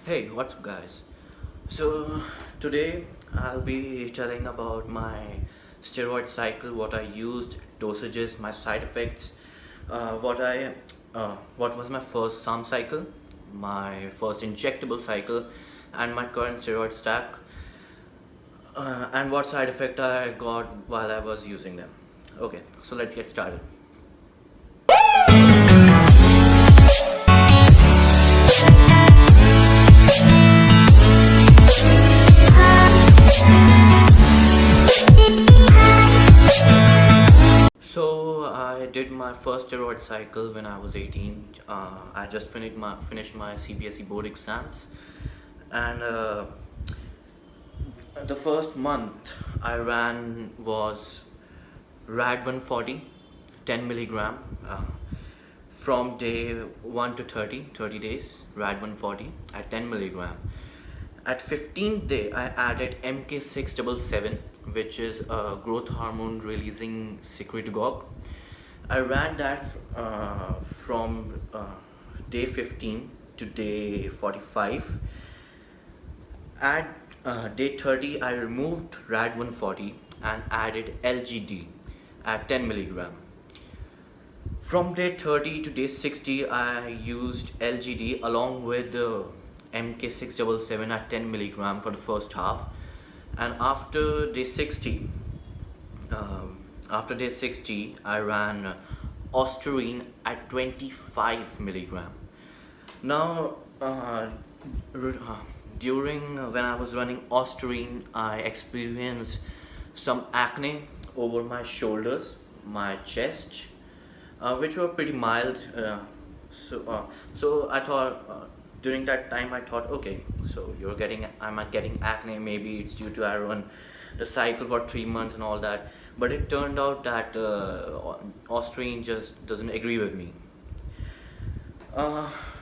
Hey, what's up, guys? So, today I'll be telling about my steroid cycle, what I used, dosages, my side effects, what was my first SARM cycle, my first injectable cycle, and my current steroid stack, and what side effect I got while I was using them. Okay, so let's get started. So I did my first steroid cycle when I was 18. I just finished my CBSE board exams, and the first month I ran was RAD 140, 10 milligram, from day 1 to 30 days, RAD 140 at 10 milligram. At 15th day, I added MK677, which is a growth hormone releasing secretagogue. I ran that from day 15 to day 45. At day 30, I removed RAD 140 and added LGD at 10 milligram. From day 30 to day 60, I used LGD along with the MK677 at 10 milligram for the first half, and after day 60, I ran Ostarine at 25 milligram. Now, during when I was running Ostarine, I experienced some acne over my shoulders, my chest, which were pretty mild. So I thought during that time I thought, okay, so I'm getting acne. Maybe it's due to I run the cycle for 3 months and all that. But it turned out that Ostarine just doesn't agree with me.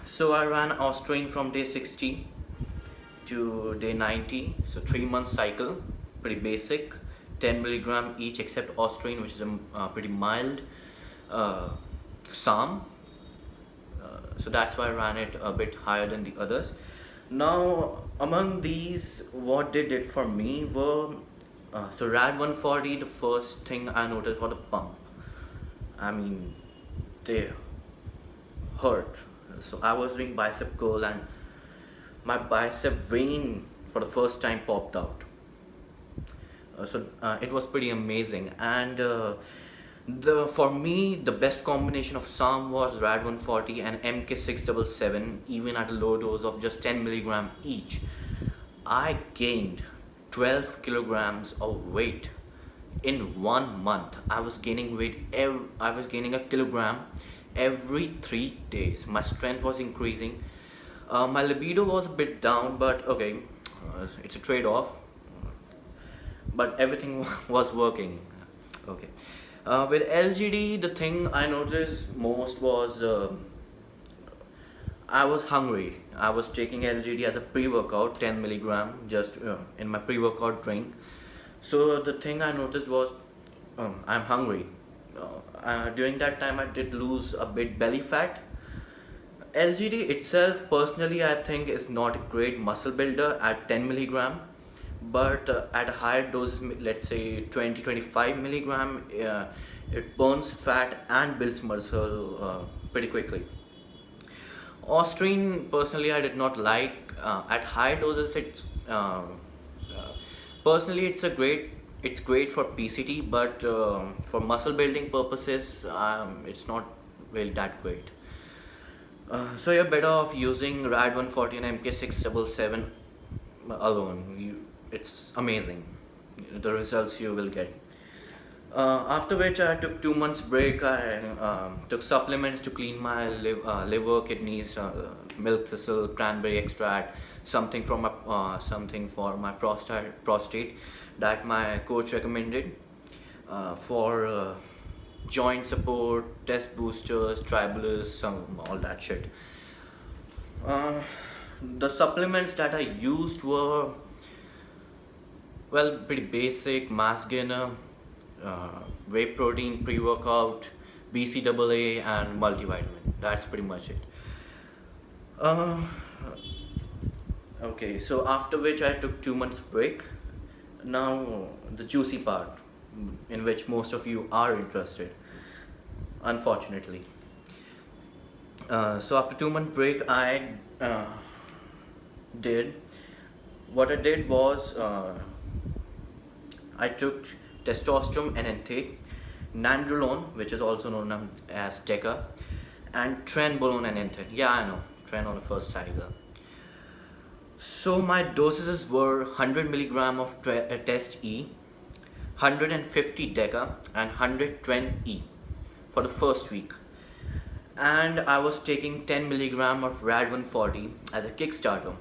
So I ran Ostarine from day 60 to day 90. So 3 month cycle, pretty basic, 10 milligram each except Ostarine, which is a pretty mild SARM. So that's why I ran it a bit higher than the others. Now, among these, what they did for me were so RAD 140. The first thing I noticed was the pump. I mean, they hurt. So I was doing bicep curl, and my bicep vein for the first time popped out. It was pretty amazing, and for me the best combination of SARM was RAD 140 and MK677. Even at a low dose of just 10 milligram each, I gained 12 kilograms of weight in 1 month. I was gaining a kilogram every 3 days. My strength was increasing. My libido was a bit down, but okay, it's a trade-off. But everything was working. Okay. With LGD, the thing I noticed most was I was hungry. I was taking LGD as a pre-workout, 10 milligram, just in my pre-workout drink. So the thing I noticed was I'm hungry. During that time, I did lose a bit belly fat. LGD itself, personally, I think is not a great muscle builder at 10 milligram, but at higher doses, let's say 20-25 milligram, it burns fat and builds muscle pretty quickly. Ostarine, personally, I did not like. At high doses, personally it's great for PCT, but for muscle building purposes, it's not really that great. So you're better off using RAD 140 and MK677 alone. It's amazing, the results you will get. After which I took 2 months break. I took supplements to clean my liver, kidneys, milk thistle, cranberry extract, something for my prostate that my coach recommended, for joint support, test boosters, tribulus, all that shit. The supplements that I used were, well, pretty basic: mass gainer, whey protein, pre-workout, BCAA, and multivitamin. That's pretty much it. Uh, Okay, so after which I took 2 months break. Now the juicy part, in which most of you are interested, unfortunately. So after 2 month break, did what I did was I took testosterone and NT, nandrolone, which is also known as Deca, and trenbolone and NT. Yeah, I know, tren on the first cycle. So my dosages were 100 milligram of test E, 150 deca, and 120 E for the first week. And I was taking 10 milligram of Rad 140 as a Kickstarter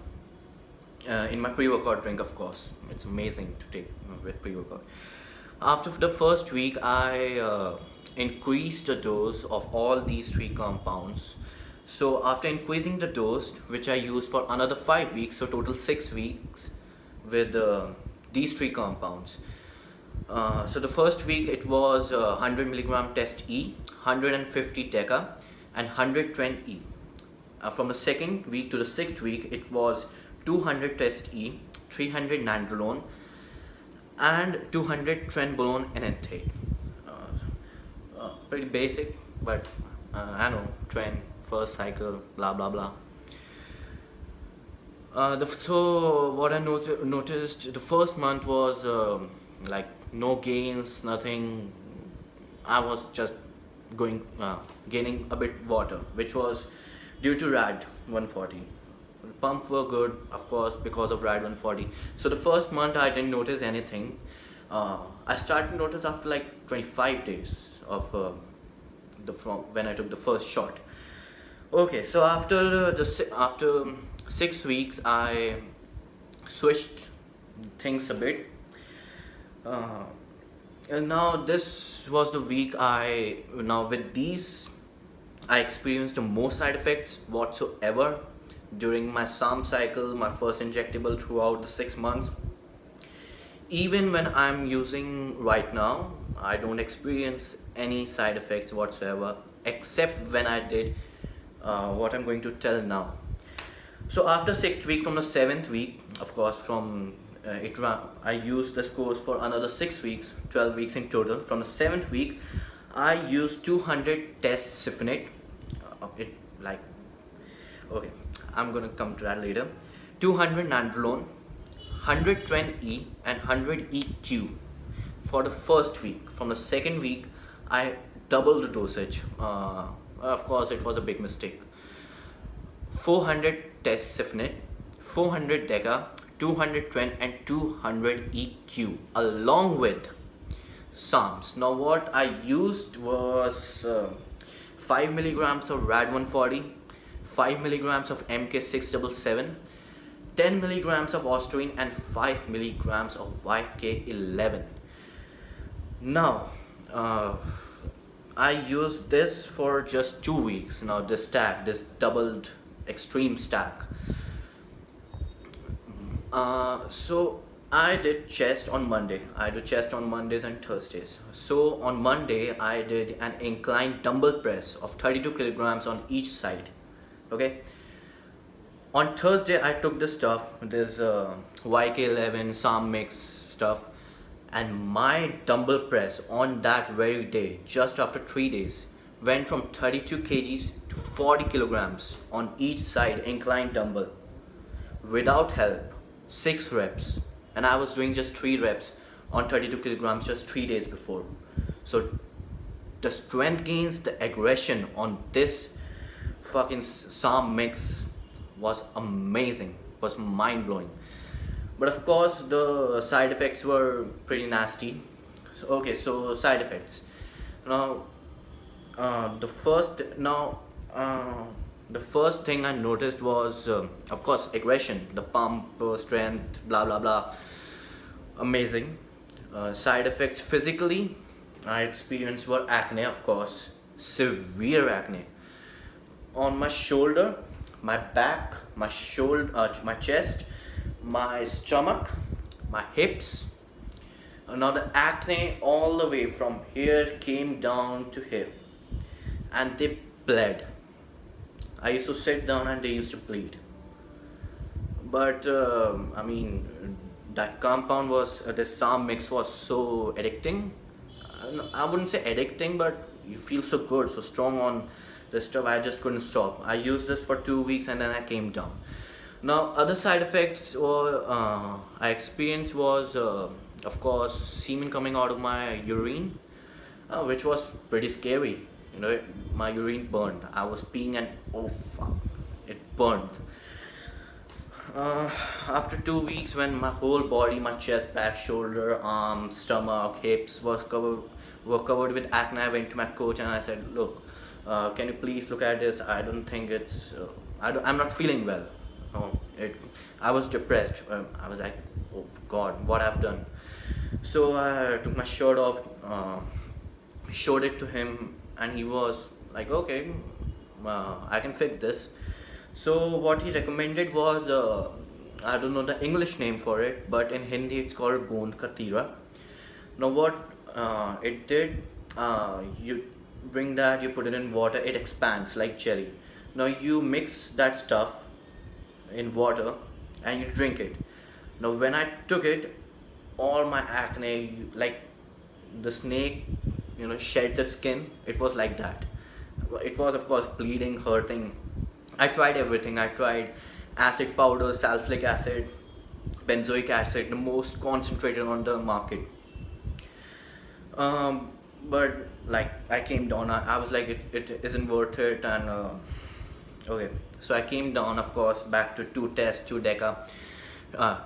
in my pre-workout drink, of course. It's amazing to take with pre-workout. After the first week, I increased the dose of all these three compounds. So after increasing the dose, which I used for another 5 weeks, so total 6 weeks with these three compounds. So the first week it was 100 milligram test E, 150 deca, and 120 E. From the second week to the sixth week, it was 200 test E, 300 nandrolone, and 200 trenbolone and enthate. Pretty basic, but I know, tren, first cycle, blah blah blah. So what I noticed, the first month was like no gains, nothing. I was just gaining a bit water, which was due to Rad 140. The pump were good, of course, because of Rad 140. So the first month I didn't notice anything. I started to notice after like 25 days of from when I took the first shot. Okay, so after 6 weeks, I switched things a bit. And now this was the week now with these I experienced the most side effects whatsoever during my SARM cycle, my first injectable throughout the 6 months. Even when I'm using right now, I don't experience any side effects whatsoever, except when I did what I'm going to tell now. So after 6th week, from the 7th week, of course, I used this course for another 6 weeks, 12 weeks in total. From the 7th week, I used 200 test syphenate. Okay, I'm gonna come to that later. 200 nandrolone, 120E, and 100 EQ for the first week. From the second week, I doubled the dosage. Of course, it was a big mistake. 400 test syphenate, 400 deca, 200 tren, and 200 EQ, along with SARMs. Now what I used was 5 milligrams of Rad 140, 5 milligrams of MK677, 10 milligrams of Ostarine, and 5 milligrams of YK11. Now I used this for just 2 weeks. Now this doubled extreme stack. So I did chest on Monday. I do chest on Mondays and Thursdays. So on Monday I did an inclined dumbbell press of 32 kilograms on each side. Okay. On Thursday I took this stuff, this YK11 SARM mix stuff, and my dumbbell press on that very day, just after 3 days, went from 32 kgs to 40 kilograms on each side inclined dumbbell without help. 6 reps, and I was doing just 3 reps on 32 kilograms just 3 days before. So the strength gains, the aggression on this fucking SARM mix was amazing, was mind-blowing. But of course the side effects were pretty nasty. So side effects. Now the first thing I noticed was, of course, aggression, the pump, strength, blah blah blah. Amazing. Side effects physically, I experienced were acne, of course, severe acne on my shoulder, my back, my chest, my stomach, my hips. Now the acne all the way from here came down to here, and they bled. I used to sit down and they used to bleed. but I mean, that compound was the SARM mix was so addicting. I wouldn't say addicting, but you feel so good, so strong on this stuff. I just couldn't stop. I used this for 2 weeks and then I came down. Now, other side effects I experienced was, of course, semen coming out of my urine, which was pretty scary. You know, my urine burned. I was peeing and oh fuck, it burned. Uh, After 2 weeks, when my whole body, my chest, back, shoulder, arms, stomach, hips were covered with acne, I went to my coach and I said, "Look, can you please look at this? I don't think it's. I'm not feeling well." I was depressed. I was like, "Oh God, what I've done." So I took my shirt off, showed it to him, and he was like, "Okay, I can fix this." So what he recommended was, I don't know the English name for it, but in Hindi it's called Gond Katira. Now what it did, you bring that, you put it in water, it expands like jelly. Now you mix that stuff in water and you drink it. Now when I took it, all my acne, like the snake, sheds its skin. It was like that. It was of course bleeding, hurting. I tried everything. I tried acid powder, salicylic acid, benzoic acid, the most concentrated on the market. But like I came down. I was like, it isn't worth it, and okay. So I came down, of course, back to two tests, two deca,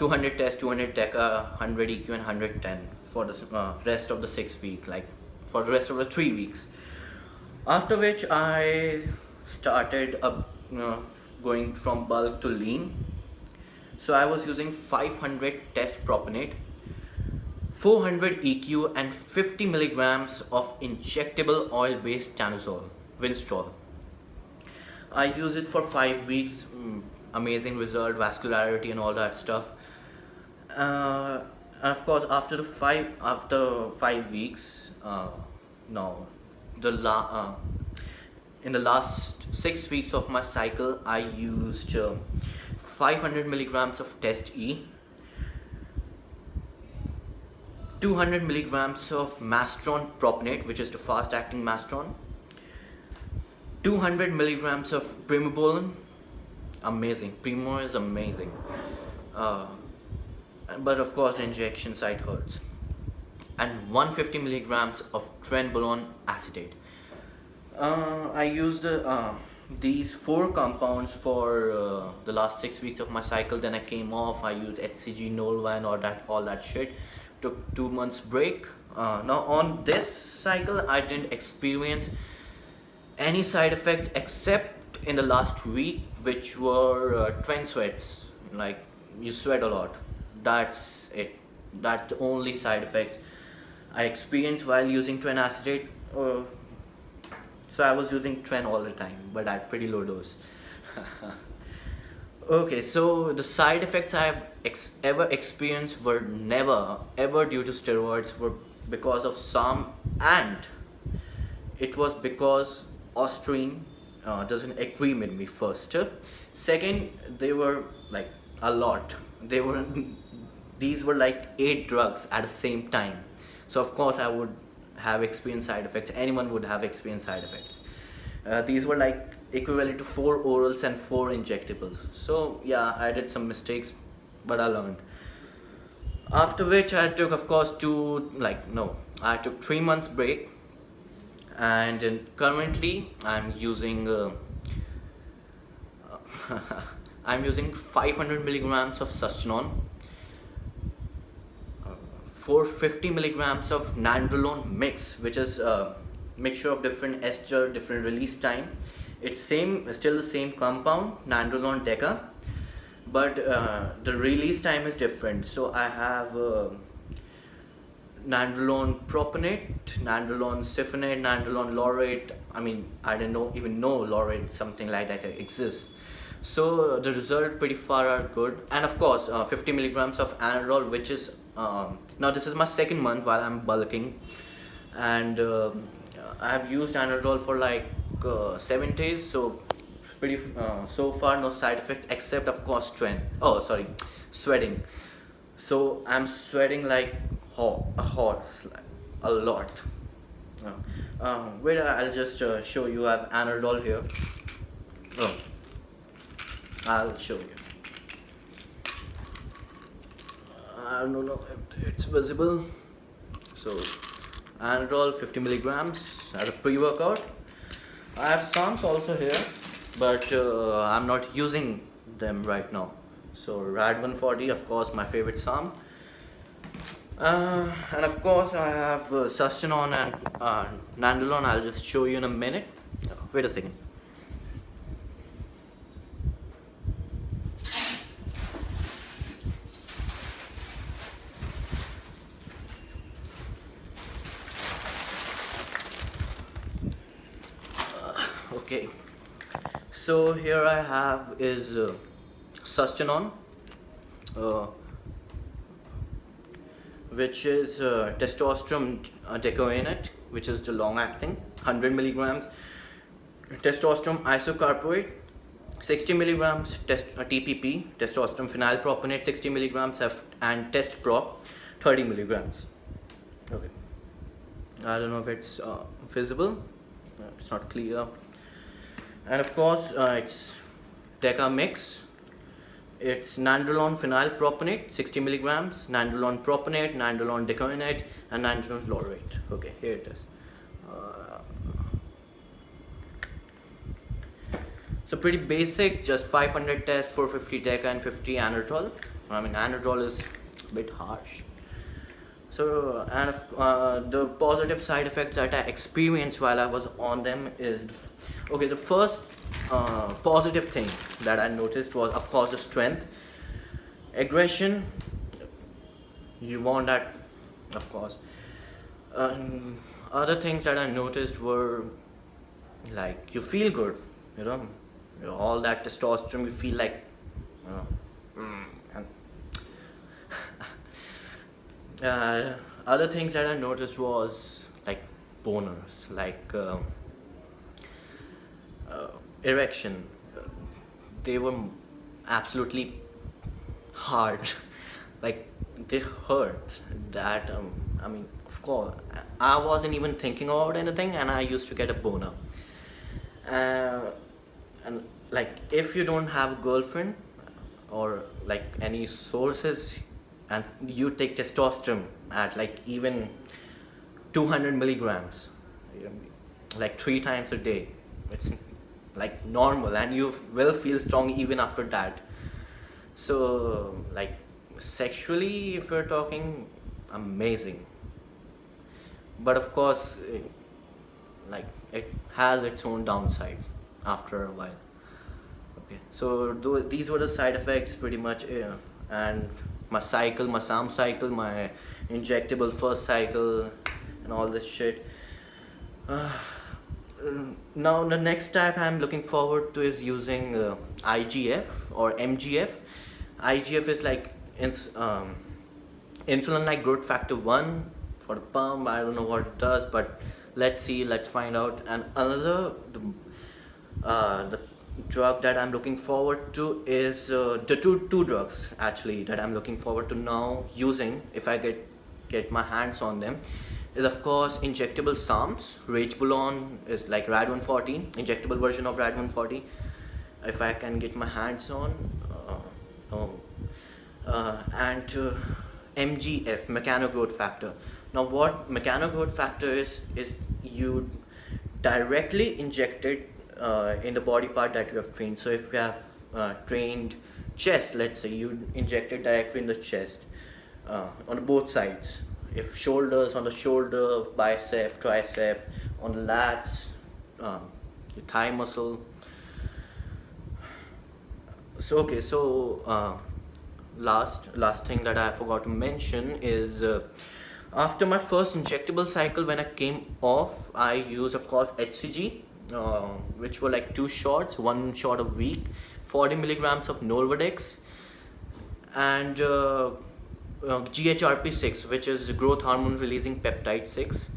200 tests, 200 deca, 100 EQ, and 110 for the rest of the 6 week, like for the rest of the 3 weeks. After which I started going from bulk to lean. So I was using 500 test propanate, 400 EQ, and 50 milligrams of injectable oil-based tanazole, Winstrol. I used it for 5 weeks. Amazing result, vascularity, and all that stuff. And of course, after 5 weeks, no, in the last 6 weeks of my cycle, I used 500 milligrams of Test E, 200 milligrams of Mastron Propanate, which is the fast-acting Mastron, 200 milligrams of Primobolan. Amazing. Primo is amazing. But of course, injection site hurts. And 150 milligrams of Trenbolone acetate. I used these four compounds for the last 6 weeks of my cycle. Then I came off. I used HCG, Nolva, and all that shit. Took 2 months break. Now on this cycle, I didn't experience any side effects except in the last week, which were twin sweats. Like you sweat a lot. That's it. That's the only side effect I experienced while using Tren acetate. So I was using Tren all the time, but at pretty low dose. Okay, so the side effects I've ever experienced were never ever due to steroids, were because of some, and it was because Austrian doesn't agree with me first. Second, they were like a lot. These were like 8 drugs at the same time. So of course I would have experienced side effects. Anyone would have experienced side effects. These were like equivalent to 4 orals and 4 injectables. So yeah, I did some mistakes, but I learned. After which I took, of course, I took 3 months break, and currently I'm using I'm using 500 milligrams of Sustanon, 450 milligrams of Nandrolone mix, which is a mixture of different ester, different release time. It's still the same compound, Nandrolone deca, but the release time is different. So I have Nandrolone propanate, Nandrolone siphonate, Nandrolone laurate. I mean, I didn't even know laurate, something like that exists. So the result pretty far are good. And of course, 50 milligrams of Anadrol, which is now this is my second month while I'm bulking, and I have used Anadrol for like 7 days. So pretty so far no side effects except of course strength. Oh, sorry, sweating. So I'm sweating like a horse, like, a lot. Wait, I'll just show you. I have Anadol here. Oh, I'll show you. I don't know if it's visible. So Anadol 50 milligrams as a pre-workout. I have SARMs also here, but I'm not using them right now. So Rad 140, of course, my favorite SARM. And of course I have Sustanon and Nandrolone. I'll just show you in a minute. Wait a second. Okay, so here I have is Sustanon, which is testosterone decoinate, which is the long acting, 100 milligrams, testosterone isocarboate, 60 milligrams, TPP, testosterone phenylpropanate, 60 milligrams, and test prop, 30 milligrams. Okay, I don't know if it's visible, it's not clear. And of course it's Deca mix. It's Nandrolone phenylpropanate 60 milligrams, Nandrolone propanate, Nandrolone decoinate, and Nandrolone laurate. Okay, here it is. So pretty basic, just 500 test, 450 Deca, and 50 Anadrol. I mean, Anadrol is a bit harsh. So, and the positive side effects that I experienced while I was on them is, okay, the first positive thing that I noticed was, of course, the strength, aggression. You want that, of course. Other things that I noticed were like you feel good, you know, all that testosterone. You feel like, and other things that I noticed was like boners, like erection. They were absolutely hard, like they hurt. That I mean, of course, I wasn't even thinking about anything, and I used to get a boner. And like, if you don't have a girlfriend or like any sources, and you take testosterone at like even 200 milligrams, like 3 times a day, it's like normal, and you will feel strong even after that. So like sexually, if you're talking, amazing. But of course, like it has its own downsides after a while. Okay, so these were the side effects pretty much. And my cycle, my SARM cycle, my injectable first cycle, and all this shit. Now the next stack I'm looking forward to is using IGF or MGF. IGF is like insulin like growth factor 1 for the pump. I don't know what it does, but let's see, let's find out. And another the drug that I'm looking forward to is the two drugs actually that I'm looking forward to now using, if I get my hands on them, is of course injectable SARMs. Ragebulon is like Rad 140, injectable version of Rad 140, if I can get my hands on. And MGF, mechanogrowth factor. Now what mechanogrowth factor is you directly inject it in the body part that you have trained. So if you have trained chest, let's say, you inject it directly in the chest, on both sides. If shoulders, on the shoulder, bicep, tricep, on the lats, your thigh muscle. So okay, so last thing that I forgot to mention is after my first injectable cycle, when I came off, I use of course HCG, which were like 2 shots, 1 shot a week, 40 milligrams of Norvadex, and GHRP6, which is growth hormone releasing peptide 6.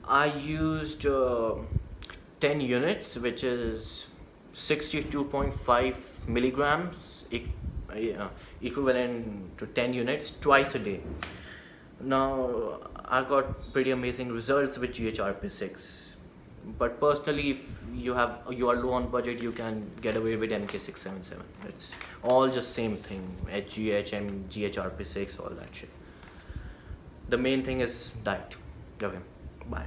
I used 10 units, which is 62.5 milligrams, equivalent to 10 units twice a day. Now I got pretty amazing results with GHRP6, but personally, if you are low on budget, you can get away with MK677. It's all just same thing, HGH and GHRP6, all that shit. The main thing is diet. Okay, bye.